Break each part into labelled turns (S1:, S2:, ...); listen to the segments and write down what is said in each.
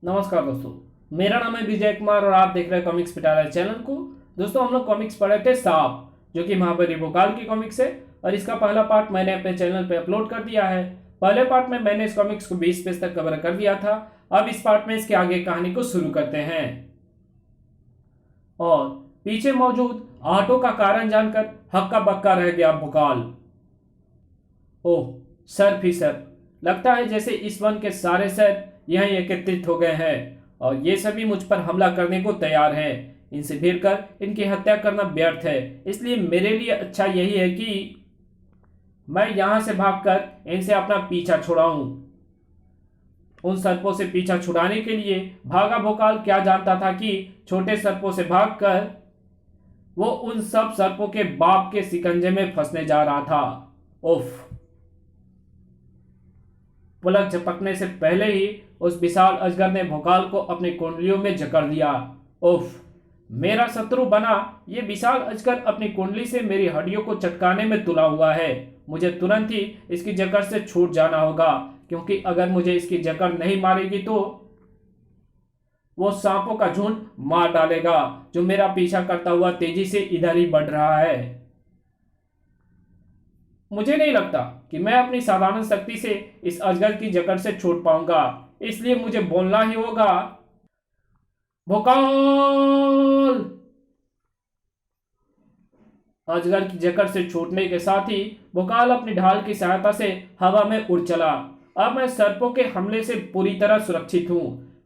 S1: नमस्कार दोस्तों, मेरा नाम है विजय कुमार और आप देख रहे हैं कॉमिक्स पिटारा चैनल को। दोस्तों, हम लोग कॉमिक्स पढ़े थे सांप, जो कि महाबली भोकाल की कॉमिक्स है और इसका पहला पार्ट मैंने अपने चैनल पे अपलोड कर दिया है। पहले पार्ट में मैंने इस कॉमिक्स को 20 पेज तक कवर कर दिया था। अब इस पार्ट में इसके आगे कहानी को शुरू करते हैं। और पीछे मौजूद ऑटो का कारण जानकर हक्का बक्का रह गया भोकाल। ओह, सर्प ही सर्प। लगता है जैसे इस वन के सारे सर्प यहीं एकत्रित हो गए हैं और ये सभी मुझ पर हमला करने को तैयार हैं। इनसे भिड़कर इनकी हत्या करना व्यर्थ है, इसलिए मेरे लिए अच्छा यही है कि मैं यहां से भागकर इनसे अपना पीछा छुड़ाऊं। उन सर्पों से पीछा छुड़ाने के लिए भागा भोकाल क्या जानता था कि छोटे सर्पों से भागकर वो उन सब सर्पों के बाप के शिकंजे में फंसने जा रहा था। उफ, पलक झपकने से पहले ही उस विशाल अजगर ने भोकाल को अपनी कुंडलियों में जकड़ लिया। उफ, मेरा शत्रु बना ये विशाल अजगर अपनी कुंडली से मेरी हड्डियों को चटकाने में तुला हुआ है। मुझे तुरंत ही इसकी जकड़ से छूट जाना होगा, क्योंकि अगर मुझे इसकी जकड़ नहीं मारेगी तो वो सांपों का झुंड मार डालेगा जो मेरा पीछा करता हुआ तेजी से इधर ही बढ़ रहा है। मुझे नहीं लगता कि मैं अपनी साधारण शक्ति से इस अजगर की जकड़ से छूट पाऊंगा, इसलिए मुझे बोलना ही होगा, भोकाल। अजगर की जकड़ से छूटने के साथ ही भोकाल अपनी ढाल की सहायता से हवा में उड़ चला। अब मैं सर्पों के हमले से पूरी तरह सुरक्षित हूं।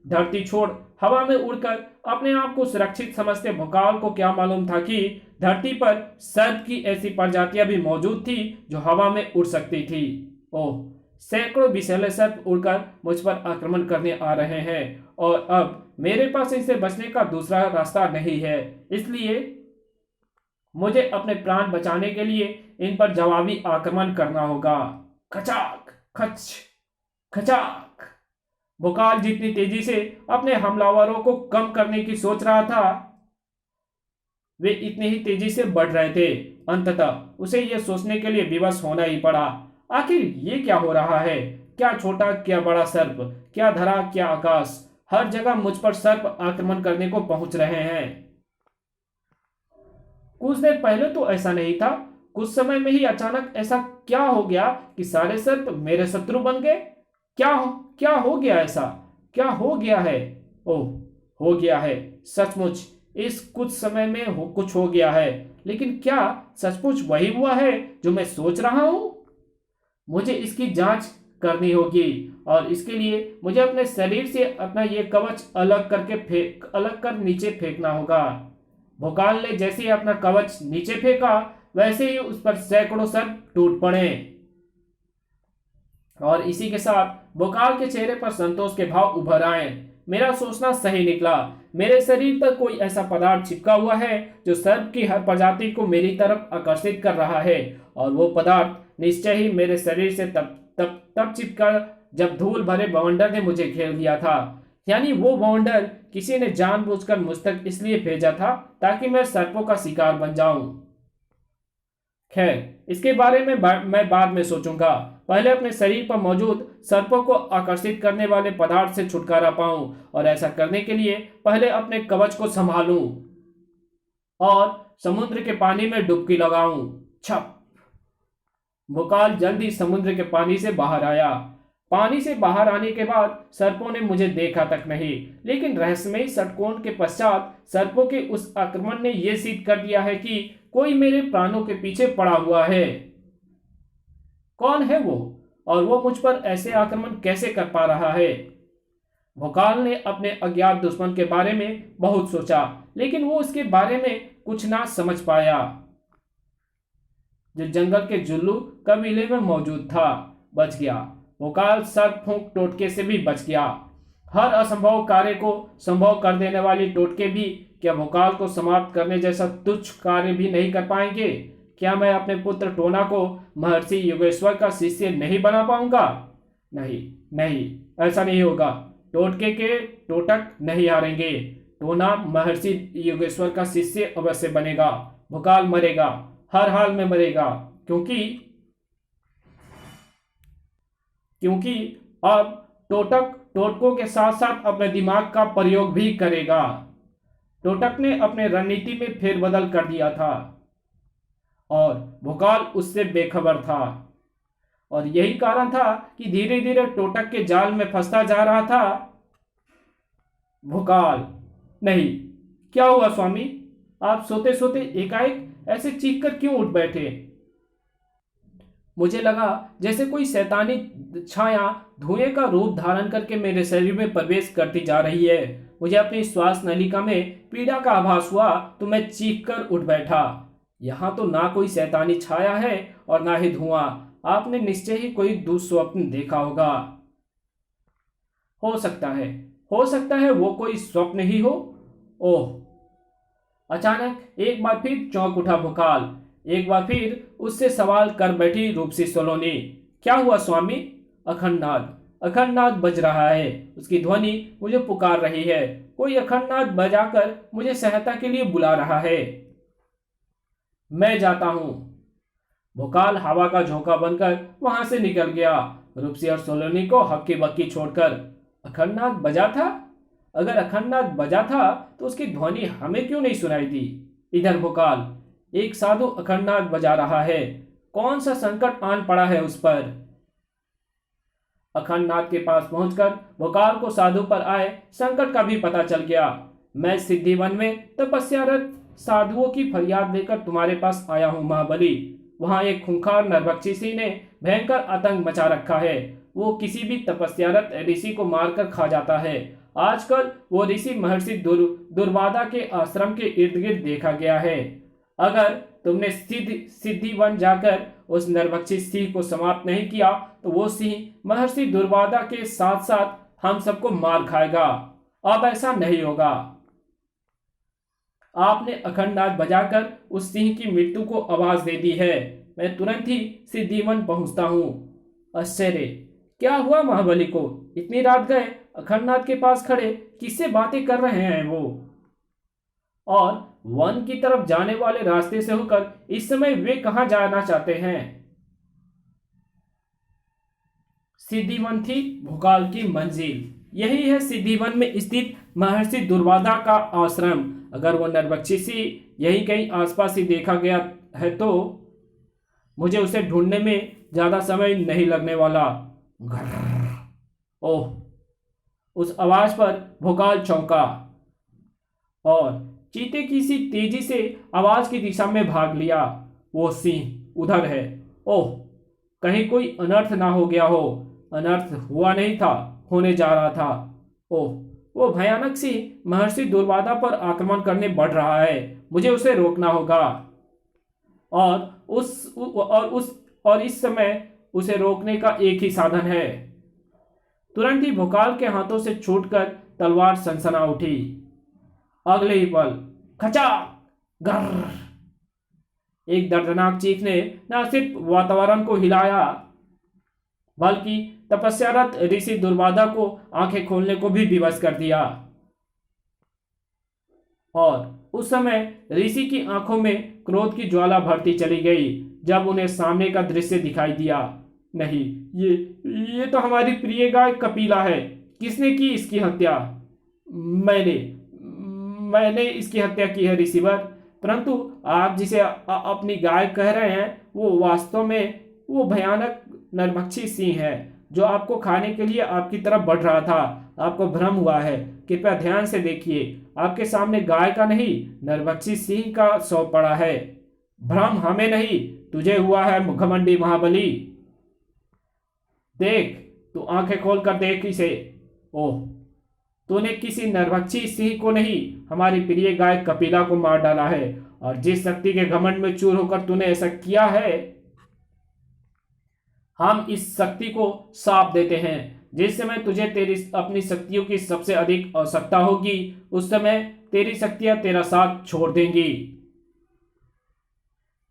S1: धरती छोड़ हवा में उड़कर अपने आप को सुरक्षित समझते भोकाल को क्या मालूम था कि धरती पर सर्प की ऐसी प्रजातियां भी मौजूद थी जो हवा में उड़ सकती थी। ओह, सैकड़ों विषैले सर्प उड़कर मुझ पर आक्रमण करने आ रहे हैं और अब मेरे पास इनसे बचने का दूसरा रास्ता नहीं है, इसलिए मुझे अपने प्राण बचाने के लिए इन पर जवाबी आक्रमण करना होगा। खचाक खच खचाक। भोकाल जितनी तेजी से अपने हमलावरों को कम करने की सोच रहा था, वे इतनी ही तेजी से बढ़ रहे थे। अंततः उसे यह सोचने के लिए विवश होना ही पड़ा, आखिर ये क्या हो रहा है। क्या छोटा क्या बड़ा सर्प, क्या धरा क्या आकाश, हर जगह मुझ पर सर्प आक्रमण करने को पहुंच रहे हैं। कुछ देर पहले तो ऐसा नहीं था। कुछ समय में ही अचानक ऐसा क्या हो गया कि सारे सर्प मेरे शत्रु बन गए। क्या हो गया ऐसा? क्या हो गया है? ओह, हो गया है सचमुच। इस कुछ समय में कुछ हो गया है, लेकिन क्या सचमुच वही हुआ है जो मैं सोच रहा हूं? मुझे इसकी जांच करनी होगी और इसके लिए मुझे अपने शरीर से अपना ये कवच अलग कर नीचे फेंकना होगा। भोकाल ने जैसे ही अपना कवच नीचे फेंका, वैसे ही उस पर सैकड़ों सर्प टूट पड़े और इसी के साथ भोकाल के चेहरे पर संतोष के भाव उभर आए। मेरा सोचना सही निकला। मेरे शरीर पर कोई ऐसा पदार्थ चिपका हुआ है जो सर्प की हर प्रजाति को मेरी तरफ आकर्षित कर रहा है, और वो पदार्थ निश्चय ही मेरे शरीर से तब चिपका जब धूल भरे बवंडर ने मुझे घेर लिया था। यानी वो बवंडर किसी ने जानबूझकर मुझ तक इसलिए भेजा था ताकि मैं सर्पों का शिकार बन जाऊं। खैर, इसके बारे में मैं बाद में सोचूंगा। पहले अपने शरीर पर मौजूद सर्पों को आकर्षित करने वाले पदार्थ से छुटकारा पाऊं, और ऐसा करने के लिए पहले अपने कवच को संभालूं और समुद्र के पानी में डुबकी लगाऊं। छप। भोकाल जल्दी समुद्र के पानी से बाहर आया। पानी से बाहर आने के बाद सर्पों ने मुझे देखा तक नहीं, लेकिन रहस्यमयी षटकोण के पश्चात सर्पों के उस आक्रमण ने यह सिद्ध कर दिया है कि कोई मेरे प्राणों के पीछे पड़ा हुआ है। कौन है वो, और वो मुझ पर ऐसे आक्रमण कैसे कर पा रहा है? भोकाल ने अपने अज्ञात दुश्मन के बारे में बहुत सोचा, लेकिन वो उसके बारे में कुछ ना समझ पाया जो जंगल के जुल्लू कबीले में मौजूद था। बच गया। भोकाल सर्प फूंक टोटके से भी बच गया। हर असंभव कार्य को संभव कर देने वाली टोटके भी क्या भोकाल को समाप्त करने जैसा तुच्छ कार्य भी नहीं कर पाएंगे? क्या मैं अपने पुत्र टोना को महर्षि योगेश्वर का शिष्य नहीं बना पाऊंगा? नहीं नहीं, ऐसा नहीं होगा। टोटके के टोटक नहीं हारेंगे। टोना महर्षि योगेश्वर का शिष्य अवश्य बनेगा। भोकाल मरेगा, हर हाल में मरेगा, क्योंकि अब टोटक टोटकों के साथ साथ अपने दिमाग का प्रयोग भी करेगा। टोटक ने अपने रणनीति में फेरबदल कर दिया था और भोकाल उससे बेखबर था, और यही कारण था कि धीरे धीरे टोटक के जाल में फंसता जा रहा था। भोकाल, नहीं, क्या हुआ स्वामी? आप सोते सोते एकाएक ऐसे चीख कर क्यों उठ बैठे? मुझे लगा जैसे कोई शैतानी छाया धुएं का रूप धारण करके मेरे शरीर में प्रवेश करती जा रही है। मुझे अपनी श्वास नलिका में पीड़ा का आभास हुआ तो मैं चीख कर उठ बैठा। यहाँ तो ना कोई शैतानी छाया है और ना ही धुआं। आपने निश्चय ही कोई दुस्वप्न देखा होगा। हो सकता है वो कोई स्वप्न ही हो। ओह! अचानक एक बार फिर चौंक उठा भोकाल। एक बार फिर उससे सवाल कर बैठी रूपसी सोलोनी। क्या हुआ स्वामी? अखंडनाद बज रहा है। उसकी ध्वनि मुझे पुकार रही है। कोई अखंडनाद बजाकर मुझे सहायता के लिए बुला रहा है। मैं जाता हूं। भोकाल हवा का झोंका बनकर वहां से निकल गया, रूपसी और सोलोनी को हक्की बक्की छोड़कर। अखंडनाद बजा था? अगर अखंडनाद बजा था तो उसकी ध्वनि हमें क्यों नहीं सुनाई दी? इधर भोकाल, एक साधु अखंडनाद बजा रहा है। कौन सा संकट आन पड़ा है उस पर? अखंडनाद के पास पहुंचकर भोकाल को साधु पर आए संकट का भी पता चल गया। मैं सिद्धिवन में तपस्यारत साधुओं की फरियाद लेकर तुम्हारे पास आया हूं महाबली। वहां एक खूंखार नरभक्षी ने भयंकर आतंक मचा रखा है। वो किसी भी तपस्यारत ऋषि को मारकर खा जाता है। आजकल वो ऋषि महर्षि दुर्वादा के आश्रम के इर्द गिर्द देखा गया है। अगर तुमने सिद्धिवन जाकर उस नरभक्षी सिंह को समाप्त नहीं किया तो वो सिंह महर्षि दुर्वादा के साथ साथ हम सबको मार खाएगा। अब ऐसा नहीं होगा। आपने अखंडनाद बजाकर उस सिंह की मृत्यु को आवाज दे दी है। मैं तुरंत ही सिद्धिवन पहुंचता हूं। आश्चर्य! क्या हुआ महाबली को? इतनी रात गए अखंडनाद के पास खड़े किससे बातें कर रहे हैं वो? और वन की तरफ जाने वाले रास्ते से होकर इस समय वे कहां जाना चाहते हैं? सिद्धिवन थी भोकाल की मंजिल। यही है सिद्धिवन में स्थित महर्षि दुर्वादा का आश्रम। अगर वो नरभक्षी यही कहीं आसपास ही देखा गया है तो मुझे उसे ढूंढने में ज्यादा समय नहीं लगने वाला। ओह! उस आवाज पर भोकाल चौंका और चीते की सी तेजी से आवाज की दिशा में भाग लिया। वो सिंह उधर है। ओह! कहीं कोई अनर्थ ना हो गया हो। अनर्थ हुआ नहीं था, होने जा रहा था। ओह! वो भयानक सिंह महर्षि दुर्वादा पर आक्रमण करने बढ़ रहा है। मुझे उसे रोकना होगा। और इस समय उसे रोकने का एक ही साधन है। तुरंत ही भोकाल के हाथों से छूटकर तलवार सनसना उठी। अगले ही पल खचाक! गर्र! एक दर्दनाक चीख ने न सिर्फ वातावरण को हिलाया बल्कि तपस्यारत ऋषि दुर्वादा को आंखें खोलने को भी विवश कर दिया। और उस समय ऋषि की आंखों में क्रोध की ज्वाला भरती चली गई जब उन्हें सामने का दृश्य दिखाई दिया। नहीं, ये तो हमारी प्रिय गाय कपिला है। किसने की इसकी हत्या? मैंने इसकी हत्या की है ऋषिवर। परंतु आप जिसे अपनी गाय कह रहे हैं वो वास्तव में वो भयानक नरभक्षी सिंह है जो आपको खाने के लिए आपकी तरफ बढ़ रहा था। आपको भ्रम हुआ है। कृपया ध्यान से देखिए। आपके सामने गाय का नहीं नरभक्षी सिंह का शव पड़ा है। भ्रम हमें नहीं, तुझे हुआ है घमंडी महाबली। देख, तू आंखें खोल कर देख इसे। ओह! तूने किसी नरभक्षी सिंह को नहीं, हमारी प्रिय गाय कपिला को मार डाला है। और जिस शक्ति के घमंड में चूर होकर तूने ऐसा किया है, हम इस शक्ति को साफ देते हैं। जिस समय तुझे तेरी अपनी शक्तियों की सबसे अधिक आवश्यकता होगी उस समय तेरी शक्तियां तेरा साथ छोड़ देंगी।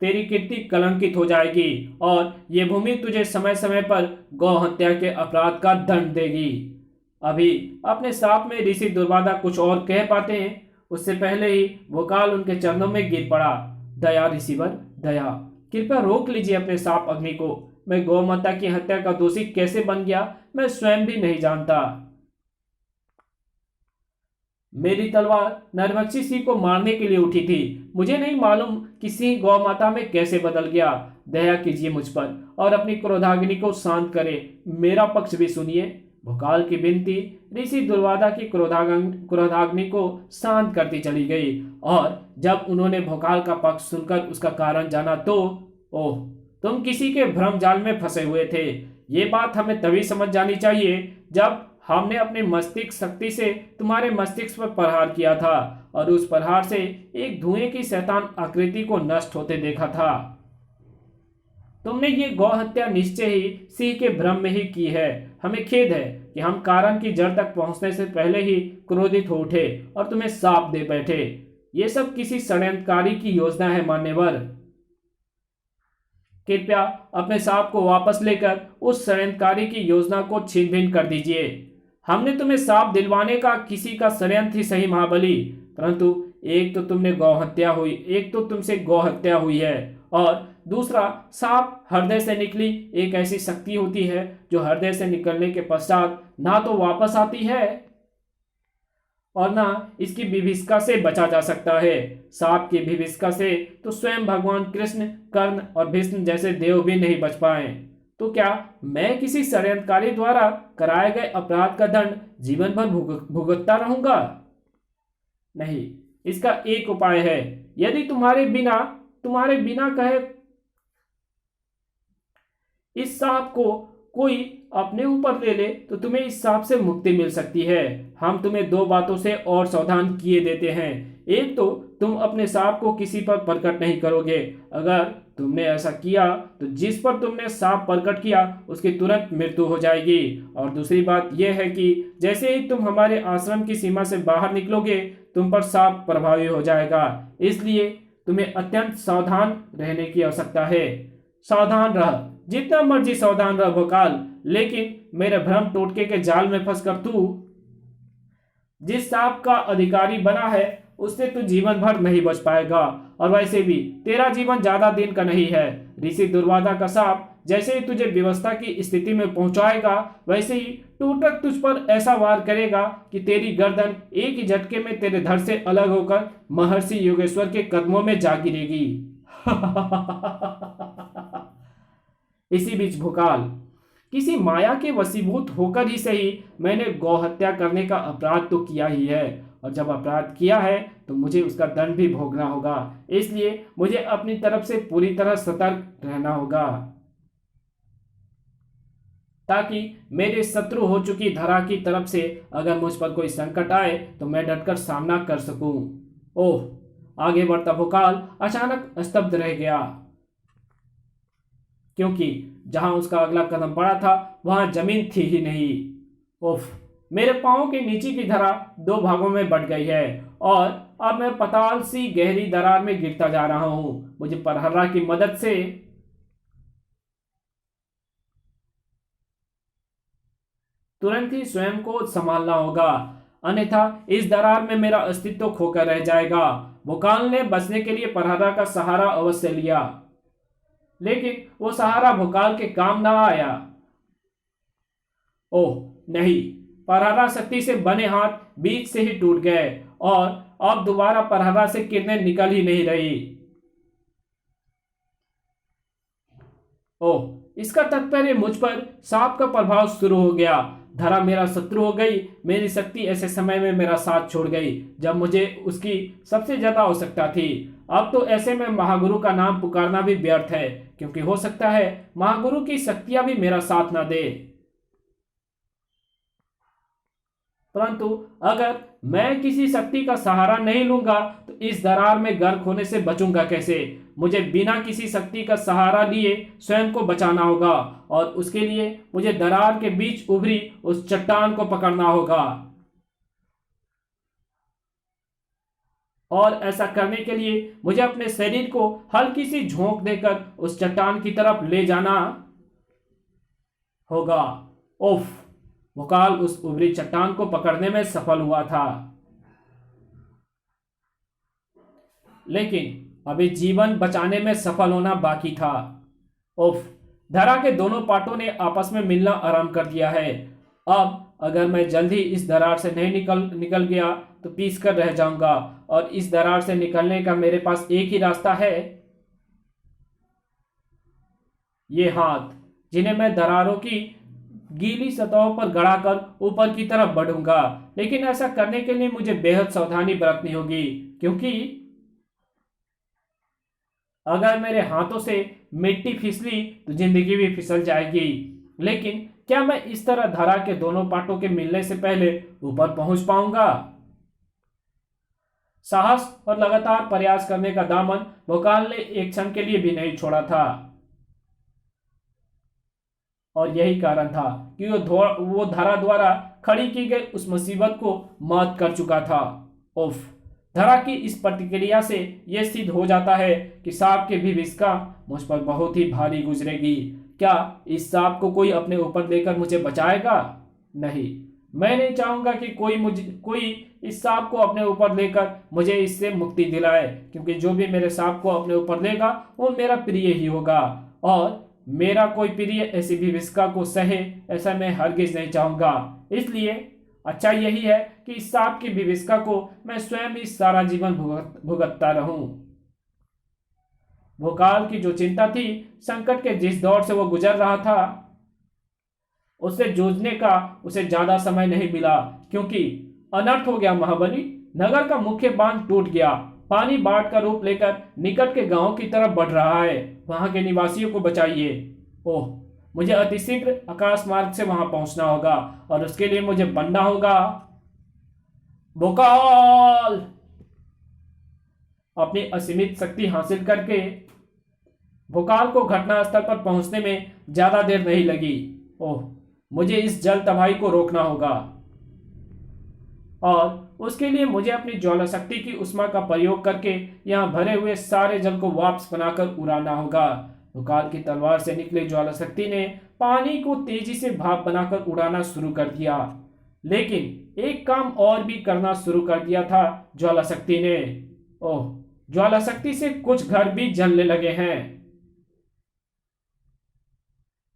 S1: तेरी कीर्ति कलंकित हो जाएगी और ये भूमि तुझे समय समय पर गौ हत्या के अपराध का दंड देगी। अभी अपने साप में ऋषि दुर्वादा कुछ और कह पाते हैं उससे पहले ही भोकाल उनके चरणों में गिर पड़ा। दया ऋषिवर, दया, कृपया रोक लीजिए अपने साप अग्नि को। मैं गौ माता की हत्या का दोषी कैसे बन गया मैं स्वयं भी नहीं जानता। मेरी तलवार नरभक्षी सिंह को मारने के लिए उठी थी। मुझे नहीं मालूम कि सिंह गौ माता में कैसे बदल गया। दया कीजिए मुझ पर और अपनी क्रोधाग्नि को शांत करे। मेरा पक्ष भी सुनिए। भोकाल की विनती ऋषि दुर्वादा की क्रोधाग्नि को शांत करती चली गई, और जब उन्होंने भोकाल का पक्ष सुनकर उसका कारण जाना तो ओह, तुम किसी के भ्रम जाल में फंसे हुए थे। ये बात हमें तभी समझ जानी चाहिए जब हमने अपने मस्तिष्क शक्ति से तुम्हारे मस्तिष्क पर प्रहार किया था और उस प्रहार से एक धुएं की शैतान आकृति को नष्ट होते देखा था। तुमने ये गौ हत्या निश्चय ही सिंह के भ्रम में ही की है। हमें खेद है कि हम कारण की जड़ तक पहुंचने से पहले ही क्रोधित हो उठे और तुम्हें शाप दे बैठे। ये सब किसी षड्यंत्रकारी की योजना है मान्यवर। कृपया अपने सांप को वापस लेकर उस षड्यंत्रकारी की योजना को छीन भिन कर दीजिए। हमने तुम्हें सांप दिलवाने का किसी का षड्यंत्र ही सही महाबली, परंतु एक तो तुमसे गौ हत्या हुई है, और दूसरा सांप हृदय से निकली एक ऐसी शक्ति होती है जो हृदय से निकलने के पश्चात ना तो वापस आती है और ना इसकी विभीषिका से बचा जा सकता है। सांप की विभीषिका से तो स्वयं भगवान कृष्ण, कर्ण और भीष्म जैसे देव भी नहीं बच पाए। तो क्या मैं किसी षड्यंत्रकारी द्वारा कराए गए अपराध का दंड जीवन भर भुगतता रहूंगा? नहीं, इसका एक उपाय है। यदि तुम्हारे बिना कहे इस सांप को कोई अपने ऊपर ले ले तो तुम्हें इस सांप से मुक्ति मिल सकती है। हम तुम्हें दो बातों से और सावधान किए देते हैं। एक तो तुम अपने सांप को किसी पर प्रकट नहीं करोगे। अगर तुमने ऐसा किया तो जिस पर तुमने सांप प्रकट किया उसकी तुरंत मृत्यु हो जाएगी। और दूसरी बात यह है कि जैसे ही तुम हमारे आश्रम की सीमा से बाहर निकलोगे तुम पर सांप प्रभावी हो जाएगा। इसलिए तुम्हें अत्यंत सावधान रहने की आवश्यकता है। सावधान रह, जितना मर्जी सावधान रह भोकाल, लेकिन मेरे भ्रम टोटके के जाल में फंसकर तू जिस सांप का अधिकारी बना है उससे तू जीवन भर नहीं बच पाएगा। और वैसे भी तेरा जीवन ज्यादा दिन का नहीं है। ऋषि दुर्वादा का सांप जैसे ही तुझे व्यवस्था की स्थिति में पहुंचाएगा वैसे ही टूटक तुझ पर ऐसा वार करेगा कि तेरी गर्दन एक ही झटके में तेरे धड़ से अलग होकर महर्षि योगेश्वर के कदमों में जा गिरेगी। इसी बीच भोकाल, किसी माया के वशीभूत होकर ही सही मैंने गौ हत्या करने का अपराध तो किया ही है, और जब अपराध किया है तो मुझे उसका दंड भी भोगना होगा। इसलिए मुझे अपनी तरफ से पूरी तरह सतर्क रहना होगा ताकि मेरे शत्रु हो चुकी धरा की तरफ से अगर मुझ पर कोई संकट आए तो मैं डटकर सामना कर सकूं। ओह, आगे बढ़ता भोकाल अचानक स्तब्ध रह गया, क्योंकि जहां उसका अगला कदम पड़ा था वहां जमीन थी ही नहीं। उफ, मेरे पांव के नीचे की धरा दो भागों में बट गई है और अब मैं पताल सी गहरी दरार में गिरता जा रहा हूं। मुझे परहर्रा की मदद से तुरंत ही स्वयं को संभालना होगा, अन्यथा इस दरार में मेरा अस्तित्व खोकर रह जाएगा। भोकाल ने बचने के लिए परहर्रा का सहारा अवश्य लिया, लेकिन वो सहारा भोकाल के काम ना आया। ओह नहीं, परहर्रा शक्ति से बने हाथ बीच से ही टूट गए और अब दोबारा परहर्रा से किरणें निकल ही नहीं रही। ओह, इसका तात्पर्य मुझ पर सांप का प्रभाव शुरू हो गया। धरा मेरा शत्रु हो गई। मेरी शक्ति ऐसे समय में मेरा साथ छोड़ गई जब मुझे उसकी सबसे ज्यादा आवश्यकता थी। अब तो ऐसे में महागुरु का नाम पुकारना भी व्यर्थ है, क्योंकि हो सकता है महागुरु की शक्तियां भी मेरा साथ ना दे। परंतु अगर मैं किसी शक्ति का सहारा नहीं लूंगा तो इस दरार में गर्क होने से बचूंगा कैसे? मुझे बिना किसी शक्ति का सहारा लिए स्वयं को बचाना होगा, और उसके लिए मुझे दरार के बीच उभरी उस चट्टान को पकड़ना होगा। और ऐसा करने के लिए मुझे अपने शरीर को हल्की सी झोंक देकर उस चट्टान की तरफ ले जाना होगा। उफ, भोकाल उस उभरी चट्टान को पकड़ने में सफल हुआ था, लेकिन अभी जीवन बचाने में सफल होना बाकी था। उफ, धरा के दोनों पार्टों ने आपस में मिलना आरंभ कर दिया है। अब अगर मैं जल्दी इस दरार से नहीं निकल गया तो पीस कर रह जाऊंगा, और इस दरार से निकलने का मेरे पास एक ही रास्ता है, ये हाथ, जिन्हें मैं दरारों की गीली सतहों पर गड़ाकर ऊपर की तरफ बढ़ूंगा। लेकिन ऐसा करने के लिए मुझे बेहद सावधानी बरतनी होगी, क्योंकि अगर मेरे हाथों से मिट्टी फिसली तो जिंदगी भी फिसल जाएगी। लेकिन क्या मैं इस तरह धरा के दोनों पाटों के मिलने से पहले ऊपर पहुंच पाऊंगा? साहस और लगातार प्रयास करने का दामन भोकाल ने एक क्षण के लिए भी नहीं छोड़ा था, और यही कारण था कि वो धरा द्वारा खड़ी की गई उस मुसीबत को मात कर चुका था। उफ, धरा की इस प्रतिक्रिया से यह सिद्ध हो जाता है कि सांप की भी विष्का मुझ पर बहुत ही भारी गुजरेगी। क्या इस सांप को कोई अपने ऊपर लेकर मुझे बचाएगा? नहीं, मैं नहीं चाहूंगा कि कोई इस सांप को अपने ऊपर लेकर मुझे इससे मुक्ति दिलाए, क्योंकि जो भी मेरे सांप को अपने ऊपर लेगा वो मेरा प्रिय ही होगा, और मेरा कोई प्रिय ऐसी भी विष्का को सहे, ऐसा मैं हरगिज नहीं चाहूंगा। इसलिए अच्छा यही है कि इस सांप की विविष्का को मैं स्वयं ही सारा जीवन भुगतता रहूं। भोकाल की जो चिंता थी, संकट के जिस दौर से वो गुजर रहा था, उससे जूझने का उसे ज्यादा समय नहीं मिला, क्योंकि अनर्थ हो गया महाबली। नगर का मुख्य बांध टूट गया, पानी बाढ़ का रूप लेकर निकट के गांव की तरफ बढ़ रहा है। वहां के निवासियों को बचाइए। ओह, मुझे अतिशीघ्र आकाश मार्ग से वहां पहुंचना होगा, और उसके लिए मुझे बनना होगा भोकाल। अपनी असीमित शक्ति हासिल करके भोकाल को घटनास्थल पर पहुंचने में ज्यादा देर नहीं लगी। ओह, मुझे इस जल तबाही को रोकना होगा, और उसके लिए मुझे अपनी ज्वाला शक्ति की उष्मा का प्रयोग करके यहाँ भरे हुए सारे जल को वापस बनाकर उड़ाना होगा। भोकाल की तलवार से निकले ज्वाला शक्ति ने पानी को तेजी से भाप बनाकर उड़ाना शुरू कर दिया। लेकिन एक काम और भी करना शुरू कर दिया था ज्वाला शक्ति ने। ओह, ज्वाला शक्ति से कुछ घर भी जलने लगे हैं,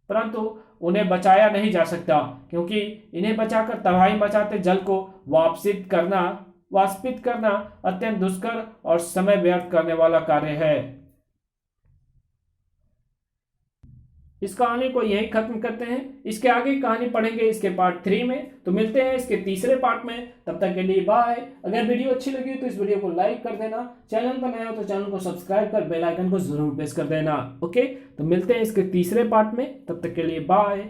S1: परंतु उन्हें बचाया नहीं जा सकता, क्योंकि इन्हें बचाकर तबाही मचाते जल को वाष्पित करना अत्यंत दुष्कर और समय व्यर्थ करने वाला कार्य है। इस कहानी को यहीं खत्म करते हैं। इसके आगे कहानी पढ़ेंगे इसके पार्ट 3 में, तो मिलते हैं इसके तीसरे पार्ट में। तब तक के लिए बाय। अगर वीडियो अच्छी लगी हो तो इस वीडियो को लाइक कर देना, चैनल पर नया हो तो चैनल को सब्सक्राइब कर बेल आइकन को जरूर प्रेस कर देना। ओके, तो मिलते हैं इसके तीसरे पार्ट में, तब तक के लिए बाय।